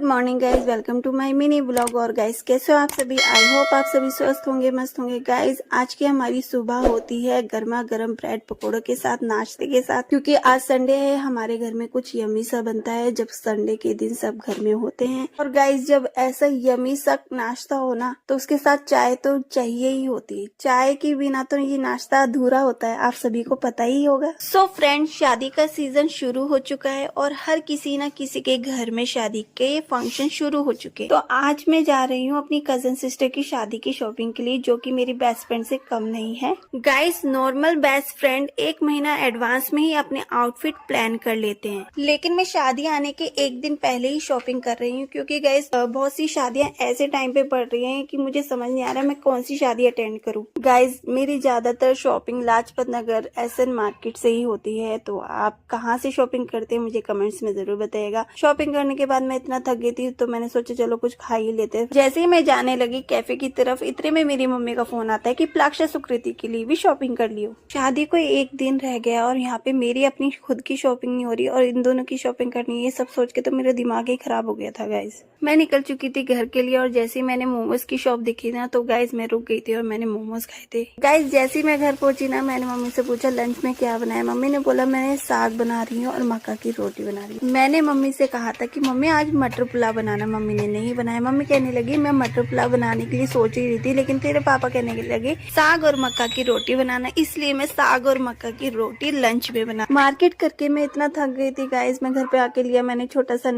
Morning guys, welcome to my mini blog. और guys कैसे हो आप सभी? आई होप आप सभी स्वस्थ होंगे, मस्त होंगे। गाइज आज की हमारी सुबह होती है गर्मा गर्म ब्रेड पकौड़ों के साथ, नाश्ते के साथ, क्योंकि आज संडे है। हमारे घर में कुछ यमी सा बनता है जब संडे के दिन सब घर में होते हैं। और गाइज जब ऐसा यमी सा नाश्ता हो ना, तो उसके साथ चाय तो चाहिए ही होती है। चाय के बिना तो ये नाश्ता अधूरा होता है, आप सभी को पता ही होगा। सो फ्रेंड्स, शादी का सीजन शुरू हो चुका है और हर किसी न किसी के घर में शादी के फंक्शन शुरू हो चुके। तो आज मैं जा रही हूँ अपनी कजन सिस्टर की शादी की शॉपिंग के लिए, जो कि मेरी बेस्ट फ्रेंड से कम नहीं है। गाइस, नॉर्मल बेस्ट फ्रेंड 1 महीना एडवांस में ही अपने आउटफिट प्लान कर लेते हैं, लेकिन मैं शादी आने के 1 दिन पहले ही शॉपिंग कर रही हूँ, क्योंकि गाइस बहुत सी शादियां ऐसे टाइम पे पड़ रही हैं कि मुझे समझ नहीं आ रहा मैं कौन सी शादी अटेंड करूँ। गाइस मेरी ज्यादातर shopping Lajpat Nagar SN market से ही होती है। तो आप कहाँ से शॉपिंग करते हैं मुझे कमेंट्स में जरूर बताइएगा। शॉपिंग करने के बाद मैं इतना थक गई थी तो मैंने सोचा चलो कुछ खा ही लेते हैं। जैसे ही मैं जाने लगी कैफे की तरफ, इतने में मेरी मम्मी का फोन आता है कि प्लाक्षा सुकृति के लिए भी शॉपिंग कर लियो। शादी को 1 दिन रह गया और यहाँ पे मेरी अपनी खुद की शॉपिंग नहीं हो रही और इन दोनों की शॉपिंग करनी है। ये सब सोच के तो मेरा दिमाग ही खराब हो गया था गाइज। मैं निकल चुकी थी घर के लिए और जैसे ही मैंने मोमोज की शॉप देखी ना, तो गाइज मैं रुक गई थी और मैंने मोमोज खाए थे। गाइज जैसे ही मैं घर पहुंची ना, मैंने मम्मी से पूछा लंच में क्या बनाया। मम्मी ने बोला मैंने साग बना रही हूँ और मक्का की रोटी बना रही हूँ। मैंने मम्मी से कहा था कि मम्मी आज मटर पुलाव बनाना, मम्मी ने नहीं बनाया। मम्मी कहने लगी मैं मटर पुलाव बनाने के लिए सोच ही रही थी, लेकिन तेरे पापा कहने लगे साग और मक्का की रोटी बनाना, इसलिए मैं साग और मक्का की रोटी लंच में बना। मार्केट करके मैं इतना थक गई थी गाइस, मैं घर पे आके लिया मैंने छोटा सा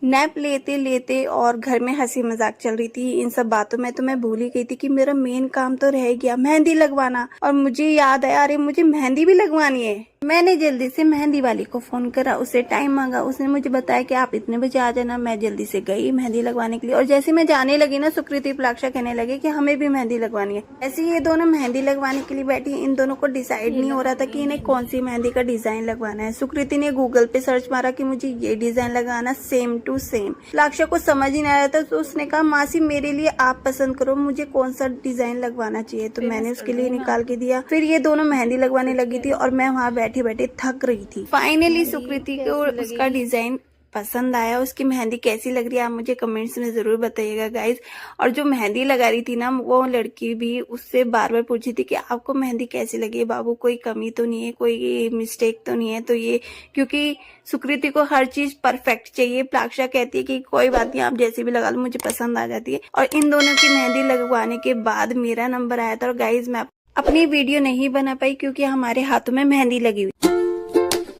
नैप लेते लेते और घर में हंसी मजाक चल रही थी। इन सब बातों में तो मैं भूल ही गई थी कि मेरा मेन काम तो रह गया मेहंदी लगवाना। और मुझे याद आया, अरे मुझे मेहंदी भी लगवानी है। मैंने जल्दी से मेहंदी वाली को फोन करा, उससे टाइम मांगा। उसने मुझे बताया कि आप इतने बजे आ जाना। मैं जल्दी से गई मेहंदी लगवाने के लिए और जैसे मैं जाने लगी ना, सुकृति प्लाक्षा कहने लगे कि हमें भी मेहंदी लगवानी है। ऐसे ये दोनों मेहंदी लगवाने के लिए बैठी। इन दोनों को डिसाइड नहीं हो रहा था कि इन्हें कौन सी मेहंदी का डिजाइन लगवाना है। सुकृति ने गूगल पे सर्च मारा कि मुझे ये डिजाइन लगाना, सेम टू सेम। प्लाक्षा को समझ ही नहीं आ रहा था, तो उसने कहा मासी मेरे लिए आप पसंद करो, मुझे कौन सा डिजाइन लगवाना चाहिए। तो मैंने उसके लिए निकाल के दिया। फिर ये दोनों मेहंदी लगवाने लगी थी और मैं वहाँ बैठे बैठे थक रही थी। फाइनली सुकृति को उसका डिजाइन पसंद आया। उसकी मेहंदी कैसी लग रही है आप मुझे कमेंट्स में जरूर बताइएगा गाइज। और जो मेहंदी लगा रही थी ना, वो लड़की भी उससे बार बार पूछी थी कि आपको मेहंदी कैसी लगी है बाबू, कोई कमी तो नहीं है, कोई मिस्टेक तो नहीं है। तो ये क्योंकि सुकृति को हर चीज परफेक्ट चाहिए। प्लाक्षा कहती है कि कोई बात नहीं, आप जैसी भी लगा लो, मुझे पसंद आ जाती है। और इन दोनों की मेहंदी लगवाने के बाद मेरा नंबर आया था। और गाइज मैं अपनी वीडियो नहीं बना पाई क्योंकि हमारे हाथों में मेहंदी लगी हुई।